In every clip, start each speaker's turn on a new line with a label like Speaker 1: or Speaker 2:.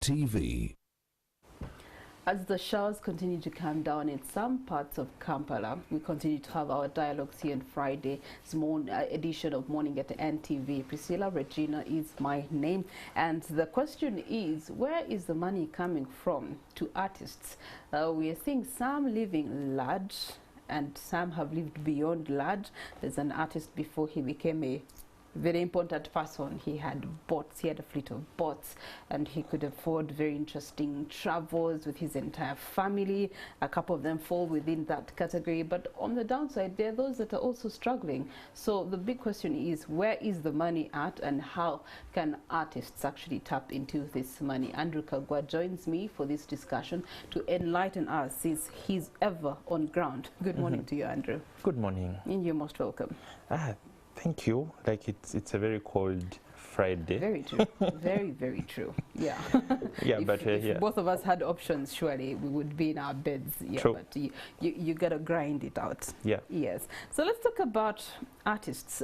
Speaker 1: TV.
Speaker 2: As the showers continue to come down in some parts of Kampala, we continue to have our dialogues here on Friday's edition of Morning at NTV. Priscilla Regina is my name, and the question is, where is the money coming from to artists? We are seeing some living large, and some have lived beyond large. There's an artist before he became a very important person. He had boats, he had a fleet of boats, and he could afford very interesting travels with his entire family. A couple of them fall within that category, but on the downside, there are those that are also struggling. So the big question is, where is the money at, and how can artists actually tap into this money? Andrew Kagwa joins me for this discussion to enlighten us, since he's ever on ground. Good morning to you, Andrew.
Speaker 3: Good morning.
Speaker 2: And you're most welcome.
Speaker 3: Thank you. Like it's a very cold Friday.
Speaker 2: Very true. Very, very true. Yeah.
Speaker 3: Yeah,
Speaker 2: if both of us had options, surely we would be in our beds. Yeah,
Speaker 3: true.
Speaker 2: But you gotta grind it out.
Speaker 3: Yeah.
Speaker 2: Yes. So let's talk about artists.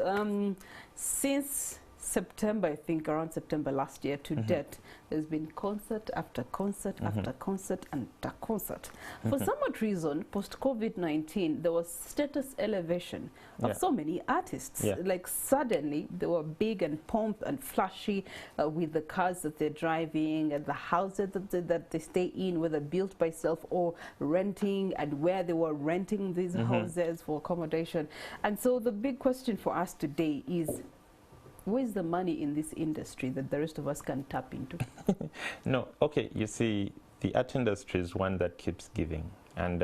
Speaker 2: Since September, I think around September last year to date, there's been concert after concert after concert after concert. For some odd reason, post-COVID-19, there was status elevation of so many artists. Like suddenly, they were big and pomp and flashy with the cars that they're driving and the houses that they stay in, whether built by self or renting, and where they were renting these houses for accommodation. And so the big question for us today is, where's the money in this industry that the rest of us can tap into?
Speaker 3: No, okay, you see, the art industry is one that keeps giving, and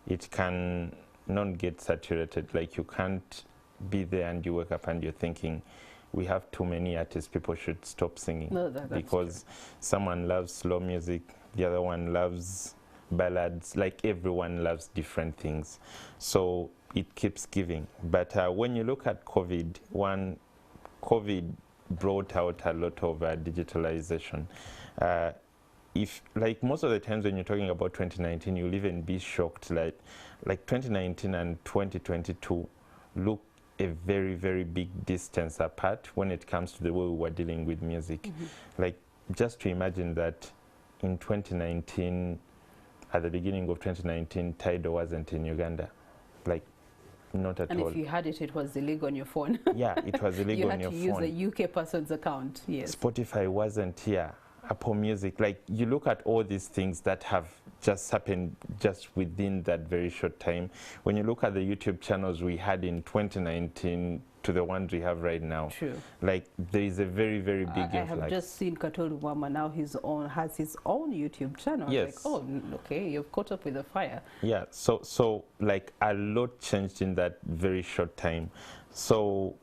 Speaker 3: it can not get saturated. Like, you can't be there and you wake up and you're thinking, we have too many artists, people should stop singing.
Speaker 2: No, that's
Speaker 3: because
Speaker 2: true.
Speaker 3: Someone loves slow music, the other one loves ballads, like everyone loves different things. So it keeps giving. But when you look at COVID brought out a lot of digitalization. If, like, most of the times when you're talking about 2019, you'll even be shocked. Like 2019 and 2022 look a very, very big distance apart when it comes to the way we were dealing with music. Like, just to imagine that in 2019, at the beginning of 2019, Tidal wasn't in Uganda. Like, not at all.
Speaker 2: And if you had it, it was illegal on your phone.
Speaker 3: Yeah, it was illegal on your phone.
Speaker 2: You had to use a UK person's account, yes.
Speaker 3: Spotify wasn't here. Apple Music, like, you look at all these things that have just happened just within that very short time. When you look at the YouTube channels we had in 2019 to the ones we have right now,
Speaker 2: true.
Speaker 3: Like, there is a very, very big influx.
Speaker 2: I have just seen Katolu Wama now has his own YouTube channel.
Speaker 3: Yes.
Speaker 2: Like, oh, okay, you've caught up with the fire.
Speaker 3: Yeah, so like, a lot changed in that very short time. So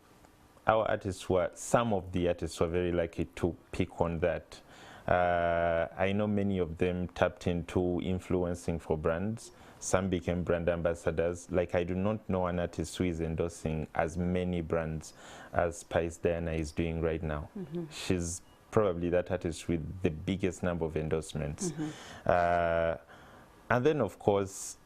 Speaker 3: some of the artists were very lucky to pick on that. I know many of them tapped into influencing for brands. Some became brand ambassadors. Like, I do not know an artist who is endorsing as many brands as Spice Diana is doing right now. She's probably that artist with the biggest number of endorsements. And then, of course,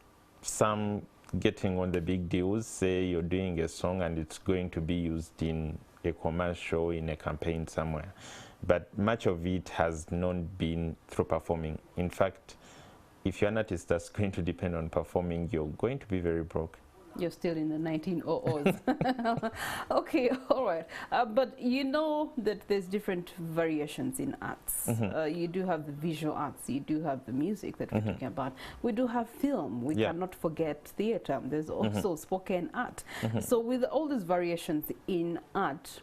Speaker 3: some getting on the big deals. Say you're doing a song and it's going to be used in a commercial, in a campaign somewhere. But much of it has not been through performing. In fact, if you're an artist that's going to depend on performing, you're going to be very broke.
Speaker 2: You're still in the 1900s. Okay, all right. But you know that there's different variations in arts. You do have the visual arts, you do have the music that we're talking about. We do have film, we cannot forget theater. There's also spoken art. So with all these variations in art,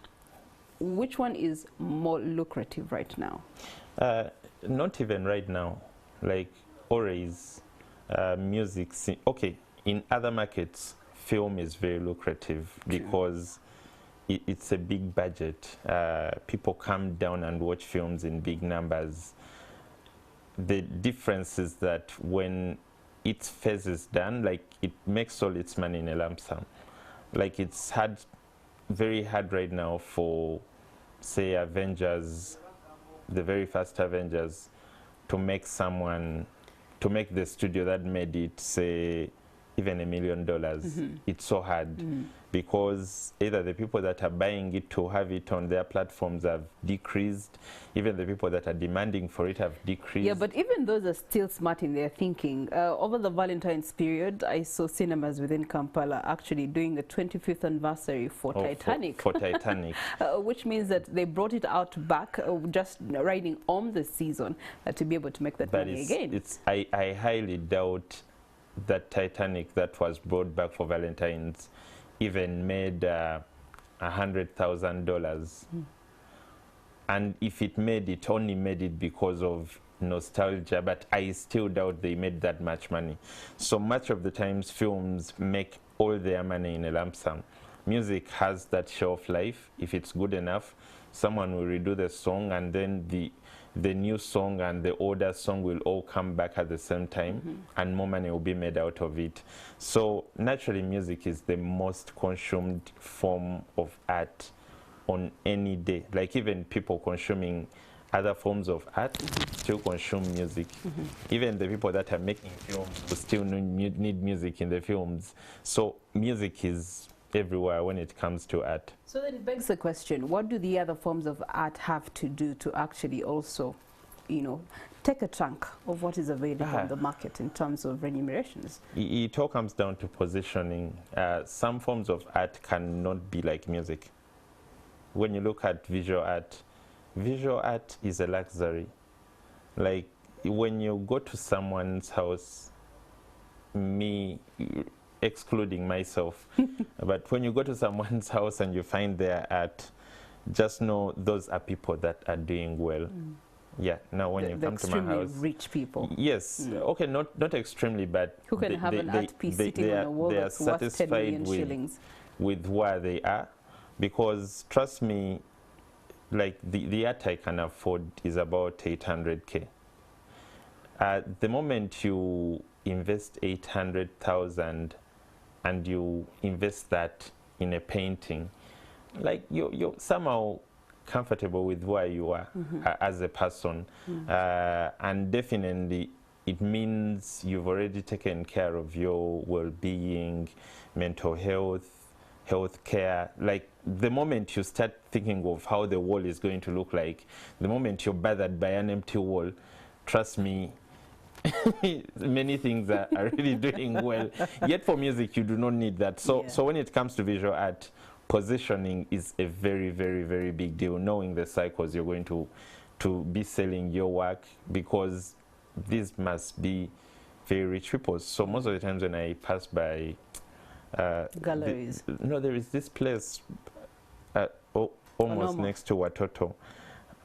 Speaker 2: which one is more lucrative right now?
Speaker 3: Not even right now. Like, always, music. Okay, in other markets, film is very lucrative because it's a big budget. People come down and watch films in big numbers. The difference is that when its phase is done, like, it makes all its money in a lump sum. Like, it's very hard right now for, say, Avengers, the very first Avengers, to make the studio that made it, say, even $1 million. It's so hard because either the people that are buying it to have it on their platforms have decreased, even the people that are demanding for it have decreased.
Speaker 2: Yeah, but even those are still smart in their thinking. Over the Valentine's period, I saw cinemas within Kampala actually doing the 25th anniversary for Titanic.
Speaker 3: For Titanic.
Speaker 2: Which means that they brought it out back, just riding on the season to be able to make that money again.
Speaker 3: I highly doubt that Titanic that was brought back for Valentine's even made $100,000. And if it made it, only made it because of nostalgia, but I still doubt they made that much money. So much of the times films make all their money in a lump sum. Music has that shelf life. If it's good enough, someone will redo the song, and then the new song and the older song will all come back at the same time, and more money will be made out of it. So naturally, music is the most consumed form of art on any day. Like even people consuming other forms of art still consume music. Even the people that are making films will still need music in the films. So music is everywhere when it comes to art.
Speaker 2: So then it begs the question, what do the other forms of art have to do to actually also, you know, take a chunk of what is available on the market in terms of remunerations?
Speaker 3: It all comes down to positioning. Some forms of art cannot be like music. When you look at visual art is a luxury. Like when you go to someone's house, me excluding myself, but when you go to someone's house and you find their art, just know those are people that are doing well. Yeah. Now when you come to my house,
Speaker 2: rich people.
Speaker 3: Yes. Okay. Not extremely, but
Speaker 2: who can have an art piece sitting on a wall that's worth 10 million shillings
Speaker 3: with where they are, because trust me, like the art I can afford is about 800K. The moment you invest 800,000 and you invest that in a painting, like you're somehow comfortable with where you are as a person, and definitely it means you've already taken care of your well-being, mental health, health care. Like the moment you start thinking of how the wall is going to look like, the moment you're bothered by an empty wall, trust me, many things are really doing well. Yet for music, you do not need that. So when it comes to visual art, positioning is a very, very, very big deal. Knowing the cycles you're going to be selling your work, because these must be very rich people. So most of the times when I pass by
Speaker 2: galleries,
Speaker 3: there is this place almost next to Watoto.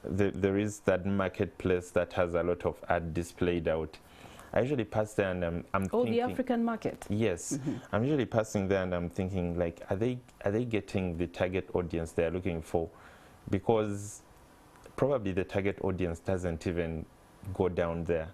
Speaker 3: There is that marketplace that has a lot of art displayed out. I usually pass there and I'm thinking,
Speaker 2: the African market.
Speaker 3: Yes, I'm usually passing there and I'm thinking, like, are they getting the target audience they're looking for? Because probably the target audience doesn't even go down there.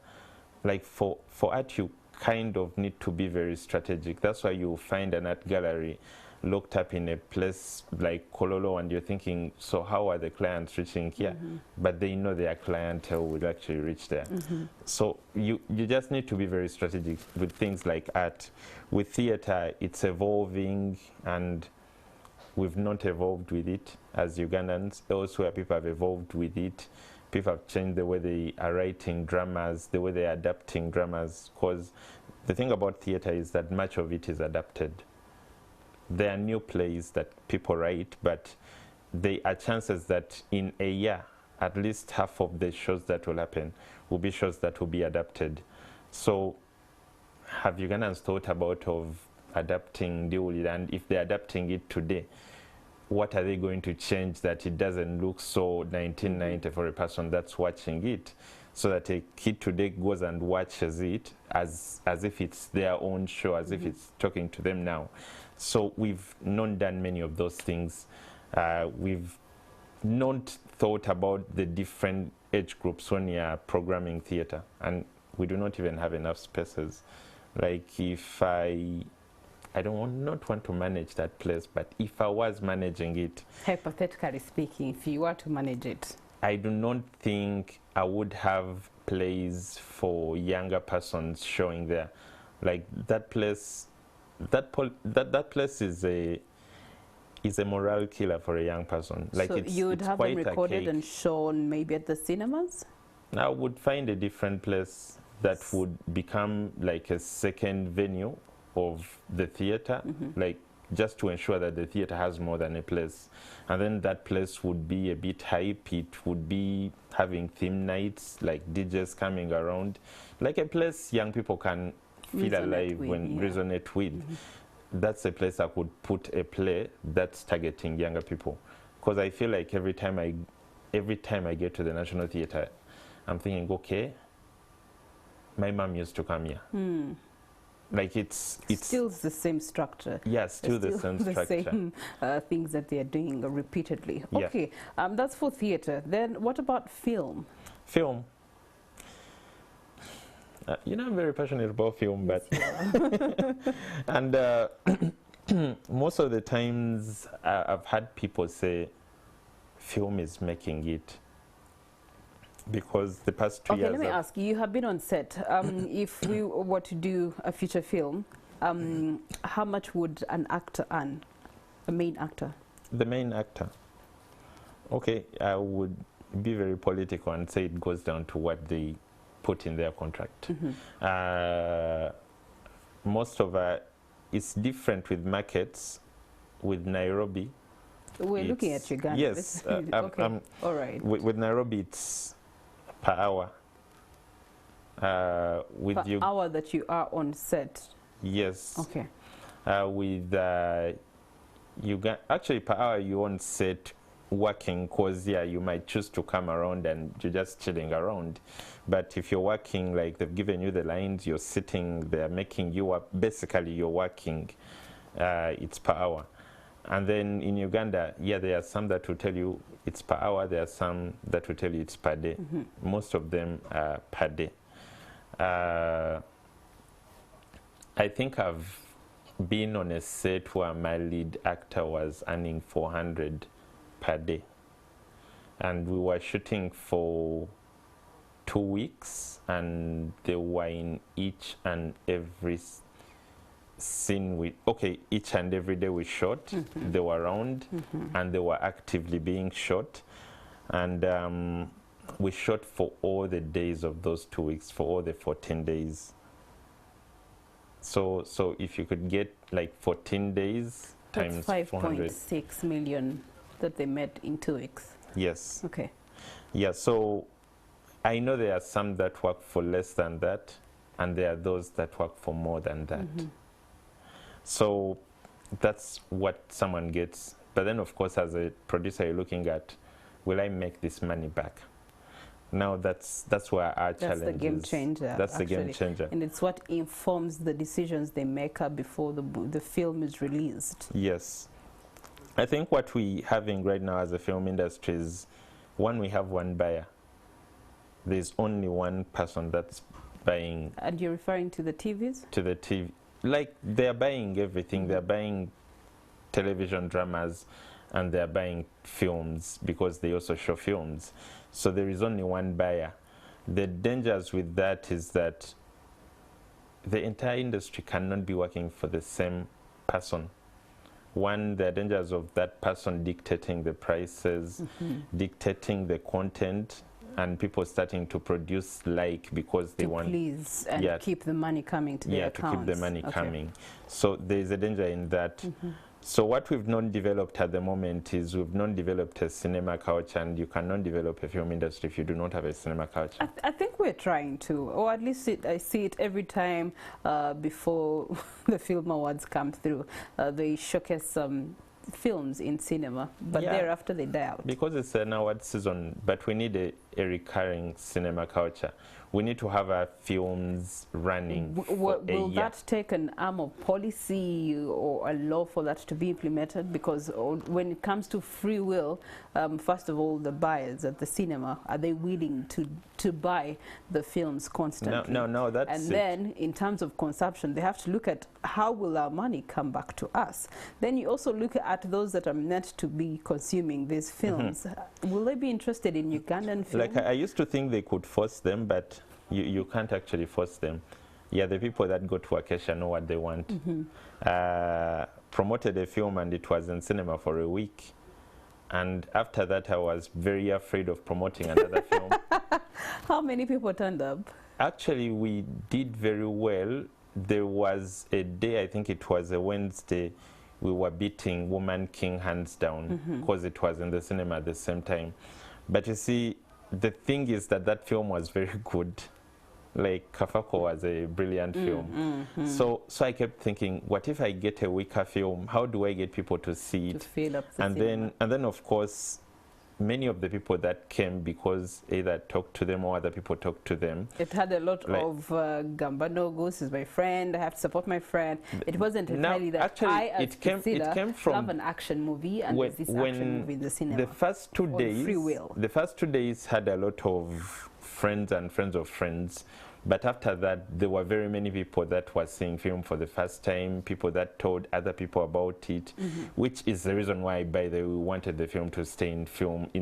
Speaker 3: Like for art, you kind of need to be very strategic. That's why you find an art gallery looked up in a place like Kololo and you're thinking, so how are the clients reaching here? But they know their clientele will actually reach there. So you just need to be very strategic with things like art. With theater, it's evolving and we've not evolved with it as Ugandans. Elsewhere, people have evolved with it. People have changed the way they are writing dramas, the way they are adapting dramas, because the thing about theater is that much of it is adapted. There are new plays that people write, but there are chances that in a year, at least half of the shows that will happen will be shows that will be adapted. So have Ugandans thought about adapting Diwuli? And if they're adapting it today, what are they going to change that it doesn't look so 1990 for a person that's watching it, so that a kid today goes and watches it as if it's their own show, as if it's talking to them now. So we've not done many of those things. We've not thought about the different age groups when you're programming theater, and we do not even have enough spaces. Like if I not want to manage that place, but if I was managing it,
Speaker 2: hypothetically speaking, if you were to manage it,
Speaker 3: I do not think I would have plays for younger persons showing there. Like that place, that place is a morale killer for a young person. Like,
Speaker 2: so you would have them
Speaker 3: quite
Speaker 2: recorded
Speaker 3: archaic.
Speaker 2: and shown maybe at the cinemas?
Speaker 3: I would find a different place that would become like a second venue of the theater, like just to ensure that the theater has more than a place. And then that place would be a bit hype. It would be having theme nights, like DJs coming around, like a place young people can feel alive resonate with. That's a place I could put a play that's targeting younger people. Because I feel like every time I get to the National Theatre, I'm thinking, okay, my mom used to come here. Like, it's
Speaker 2: still the same structure.
Speaker 3: Yeah, still the same structure.
Speaker 2: Same things that they are doing repeatedly.
Speaker 3: Yeah.
Speaker 2: Okay, that's for theatre. Then what about film?
Speaker 3: Film. I'm very passionate about film, but and most of the times I've had people say film is making it, because the past 2 years.
Speaker 2: Okay, let me ask you. You have been on set. If we were to do a feature film, how much would an actor earn? A main actor.
Speaker 3: The main actor. Okay, I would be very political and say it goes down to what they put in their contract. Most of it's different with markets. With Nairobi,
Speaker 2: we're looking at Uganda.
Speaker 3: Yes.
Speaker 2: Okay. All right.
Speaker 3: With Nairobi, it's per hour. With
Speaker 2: per hour that you are on set.
Speaker 3: Yes.
Speaker 2: Okay.
Speaker 3: With Uganda, actually per hour you on set working, because you might choose to come around and you're just chilling around. But if you're working, like they've given you the lines, you're sitting, they're making you up, basically you're working, it's per hour. And then in Uganda, there are some that will tell you it's per hour, there are some that will tell you it's per day. Most of them are per day. I think I've been on a set where my lead actor was earning 400 per day, and we were shooting for 2 weeks, and they were in each and every scene each and every day we shot. They were around, and they were actively being shot, and we shot for all the days of those 2 weeks, for all the 14 days. So if you could get like 14 days times
Speaker 2: 5.6 million that they made in 2 weeks.
Speaker 3: Yes.
Speaker 2: Okay.
Speaker 3: Yeah, so I know there are some that work for less than that, and there are those that work for more than that. So that's what someone gets. But then, of course, as a producer, you're looking at, will I make this money back? Now that's where our challenge is.
Speaker 2: That's the game changer.
Speaker 3: That's the game changer.
Speaker 2: And it's what informs the decisions they make before the film is released.
Speaker 3: Yes. I think what we're having right now as a film industry is, one, we have one buyer. There's only one person that's buying.
Speaker 2: And you're referring to the TVs?
Speaker 3: To the TV. Like, they're buying everything. They're buying television dramas, and they're buying films, because they also show films. So there is only one buyer. The dangers with that is that the entire industry cannot be working for the same person. One, the dangers of that person dictating the prices, dictating the content, and people starting to produce because they want
Speaker 2: please and keep the money coming to their accounts.
Speaker 3: To keep the money coming. So there is a danger in that. So what we've not developed at the moment is we've not developed a cinema culture, and you cannot develop a film industry if you do not have a cinema culture.
Speaker 2: I think we're trying to, or at least I see it every time before the film awards come through. They showcase some films in cinema, but thereafter they die out. Because
Speaker 3: it's an award season, but we need a recurring cinema culture. We need to have our films running
Speaker 2: Will that take an arm of policy or a law for that to be implemented? Because when it comes to free will, first of all, the buyers at the cinema, are they willing to buy the films constantly?
Speaker 3: No, that's
Speaker 2: And then in terms of consumption, they have to look at how will our money come back to us. Then you also look at those that are meant to be consuming these films. Will they be interested in Ugandan films?
Speaker 3: Like, I used to think they could force them, but you can't actually force them. Yeah, the people that go to Acacia know what they want. Promoted a film and it was in cinema for a week. And after that, I was very afraid of promoting another film.
Speaker 2: How many people turned up?
Speaker 3: Actually, we did very well. There was a day, I think it was a Wednesday, we were beating Woman King hands down because it was in the cinema at the same time. But you see, the thing is that that film was very good. Like, Kafako was a brilliant film. So I kept thinking, what if I get a weaker film? How do I get people to see it?
Speaker 2: To fill up the
Speaker 3: and then, of course, many of the people that came, because either talked to them or other people talked to them.
Speaker 2: It had a lot of Gambano Goose is my friend, I have to support my friend. It wasn't entirely that
Speaker 3: actually,
Speaker 2: I, as
Speaker 3: it came from
Speaker 2: love an action movie, and there's this action movie in the cinema.
Speaker 3: The first 2 days,
Speaker 2: free will.
Speaker 3: The first 2 days had a lot of friends and friends of friends. But after that, there were very many people that were seeing film for the first time, people that told other people about it, which is the reason why, by the way, we wanted the film to stay in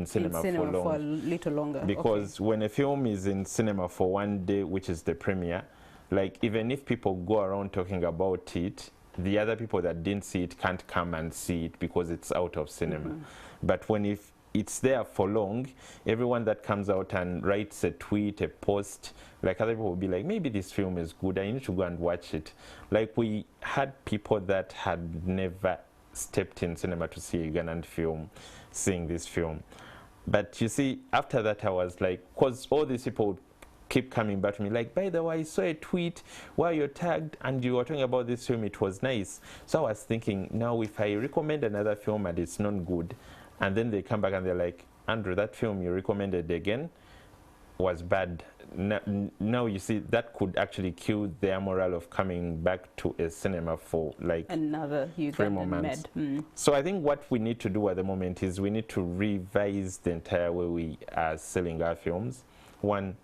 Speaker 3: cinema
Speaker 2: for a little longer.
Speaker 3: Because when a film is in cinema for 1 day, which is the premiere, like, even if people go around talking about it, the other people that didn't see it can't come and see it because it's out of cinema. But if it's there for long, everyone that comes out and writes a tweet, a post, like, other people will be like, maybe this film is good, I need to go and watch it. Like, we had people that had never stepped in cinema to see a Ugandan film, seeing this film. But you see, after that, I was like, because all these people would keep coming back to me, like, by the way, I saw a tweet where you're tagged and you were talking about this film, it was nice. So I was thinking, now if I recommend another film and it's not good, and then they come back and they're like, Andrew, that film you recommended again was bad. Now you see, that could actually kill their morale of coming back to a cinema for like
Speaker 2: another
Speaker 3: 3 more months. So I think what we need to do at the moment is we need to revise the entire way we are selling our films. One,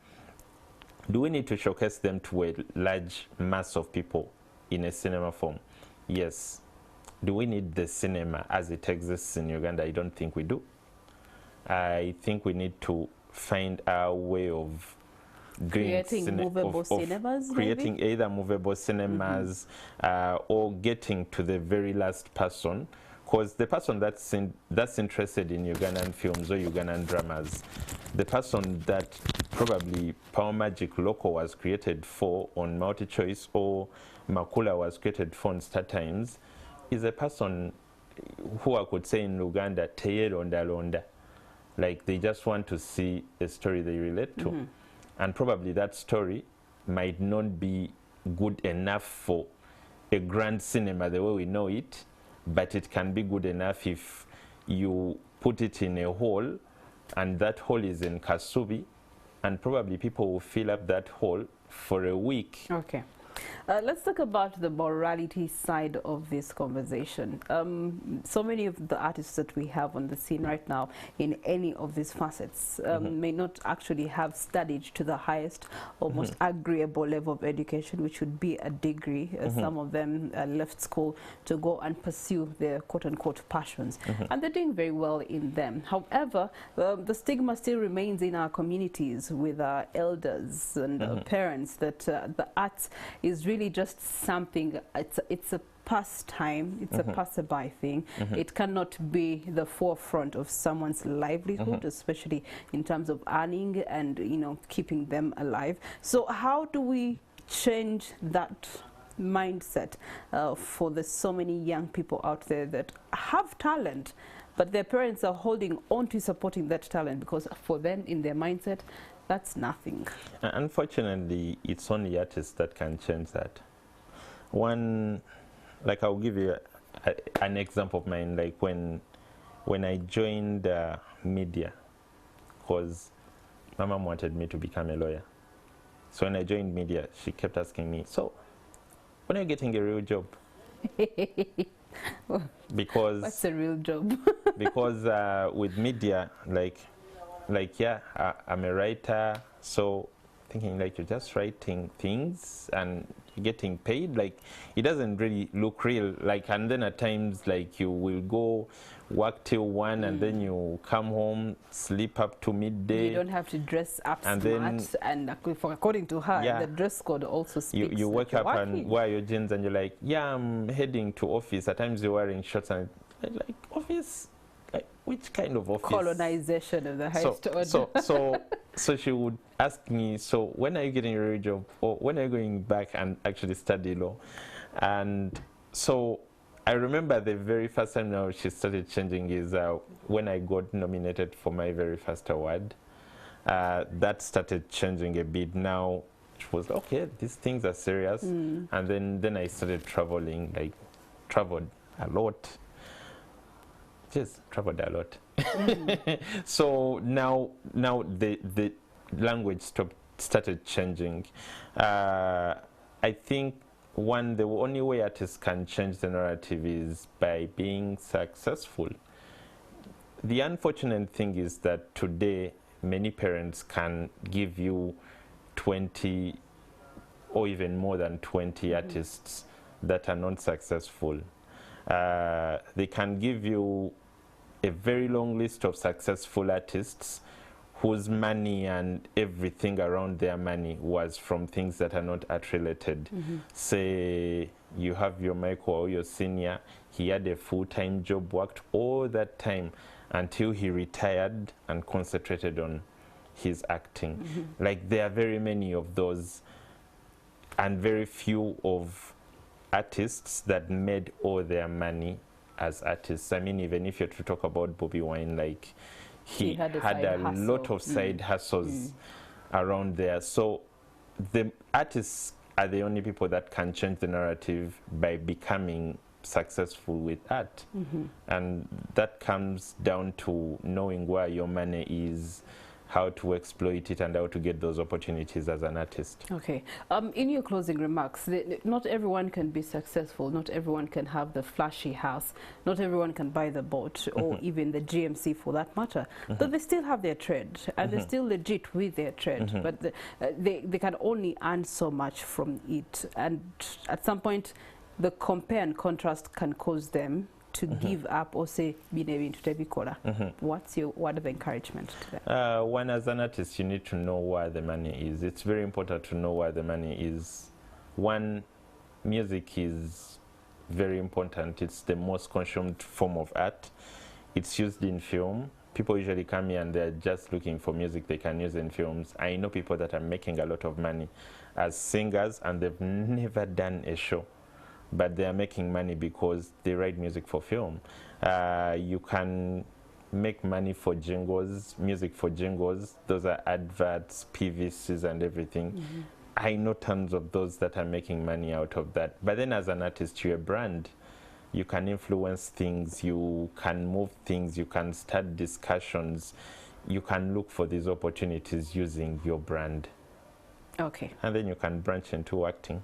Speaker 3: do we need to showcase them to a large mass of people in a cinema form? Yes. Do we need the cinema as it exists in Uganda? I don't think we do. I think we need to find our way of
Speaker 2: creating movable cinemas,
Speaker 3: creating
Speaker 2: maybe?
Speaker 3: Either movable cinemas or getting to the very last person, because the person that's interested in Ugandan films or Ugandan dramas, the person that probably Power Magic Loco was created for on Multi-Choice or Makula was created for on Star Times, is a person who I could say in Uganda, teye londa londa. Like, they just want to see a story they relate to. And probably that story might not be good enough for a grand cinema the way we know it, but it can be good enough if you put it in a hall, and that hall is in Kasubi, and probably people will fill up that hall for a week.
Speaker 2: Okay. Let's talk about the morality side of this conversation. So many of the artists that we have on the scene right now in any of these facets may not actually have studied to the highest or most agreeable level of education, which would be a degree. Some of them left school to go and pursue their quote-unquote passions, and they're doing very well in them. However, the stigma still remains in our communities with our elders and parents that the arts is really just something, it's a pastime, it's a passerby thing. It cannot be the forefront of someone's livelihood, especially in terms of earning and, you know, keeping them alive. So how do we change that mindset for the so many young people out there that have talent, but their parents are holding on to supporting that talent because for them, in their mindset, that's nothing?
Speaker 3: Unfortunately, it's only artists that can change that. One, like, I'll give you an example of mine. Like, when I joined media, because my mom wanted me to become a lawyer. So when I joined media, she kept asking me, so when are you getting a real job? Because
Speaker 2: what's a real job?
Speaker 3: Because with media, like yeah, I'm a writer, so thinking like you're just writing things and you're getting paid. Like, it doesn't really look real. Like, and then at times, like, you will go work till 1 and then you come home, sleep up to midday.
Speaker 2: You don't have to dress up
Speaker 3: and
Speaker 2: smart.
Speaker 3: Then,
Speaker 2: and according to her,
Speaker 3: yeah,
Speaker 2: the dress code also speaks.
Speaker 3: you wake up
Speaker 2: working.
Speaker 3: and wear your jeans and you're like, yeah, I'm heading to office. At times you're wearing shorts and like, office? Like, which kind of office?
Speaker 2: Colonization of the highest order.
Speaker 3: So she would ask me, so when are you getting your job? Or when are you going back and actually study law? And so I remember the very first time now she started changing is when I got nominated for my very first award. That started changing a bit. Now it was, okay, these things are serious. And then I started traveling, like traveled a lot. Just traveled a lot. So now the language started changing. I think the only way artists can change the narrative is by being successful. The unfortunate thing is that today many parents can give you 20 or even more than 20 artists that are not successful. They can give you a very long list of successful artists whose money and everything around their money was from things that are not art related. Say you have your Michael or your senior, he had a full-time job, worked all that time until he retired and concentrated on his acting. Like, there are very many of those and very few of artists that made all their money as artists. I mean, even if you're to talk about Bobby Wine, like, he had a lot of side hustles around there. So the artists are the only people that can change the narrative by becoming successful with art. And that comes down to knowing where your money is, how to exploit it, and how to get those opportunities as an artist.
Speaker 2: Okay. In your closing remarks, not everyone can be successful. Not everyone can have the flashy house. Not everyone can buy the boat or even the GMC for that matter. But they still have their trade, and they're still legit with their trade. But they can only earn so much from it. And at some point, the compare and contrast can cause them to give up or say, what's your word of encouragement to them?
Speaker 3: One, as an artist, you need to know where the money is. It's very important to know where the money is. One, music is very important. It's the most consumed form of art. It's used in film. People usually come here and they're just looking for music they can use in films. I know people that are making a lot of money as singers and they've never done a show, but they are making money because they write music for film. You can make money for jingles, music for jingles. Those are adverts, PVCs and everything. I know tons of those that are making money out of that. But then as an artist, you're a brand. You can influence things, you can move things, you can start discussions. You can look for these opportunities using your brand.
Speaker 2: Okay.
Speaker 3: And then you can branch into acting.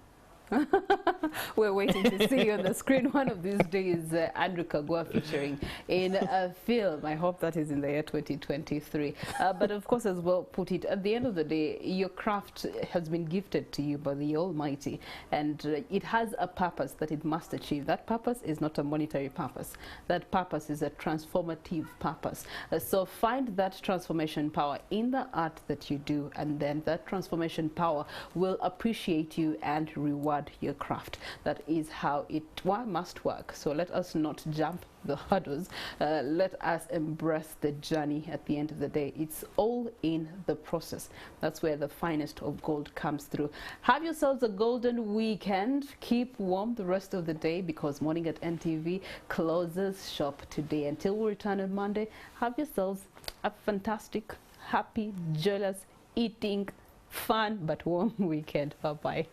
Speaker 2: We're waiting to see you on the screen one of these days. Andrew Kagwa featuring in a film. I hope that is in the year 2023. But of course, as well put it, at the end of the day, your craft has been gifted to you by the Almighty, and it has a purpose that it must achieve. That purpose is not a monetary purpose. That purpose is a transformative purpose. So find that transformation power in the art that you do, and then that transformation power will appreciate you and reward your craft. That is how it must work. So let us not jump the hurdles. Let us embrace the journey. At the end of the day, it's all in the process. That's where the finest of gold comes through. Have yourselves a golden weekend. Keep warm the rest of the day, because Morning at NTV closes shop today. Until we return on Monday, have yourselves a fantastic, happy, joyous, eating, fun but warm weekend. Bye-bye.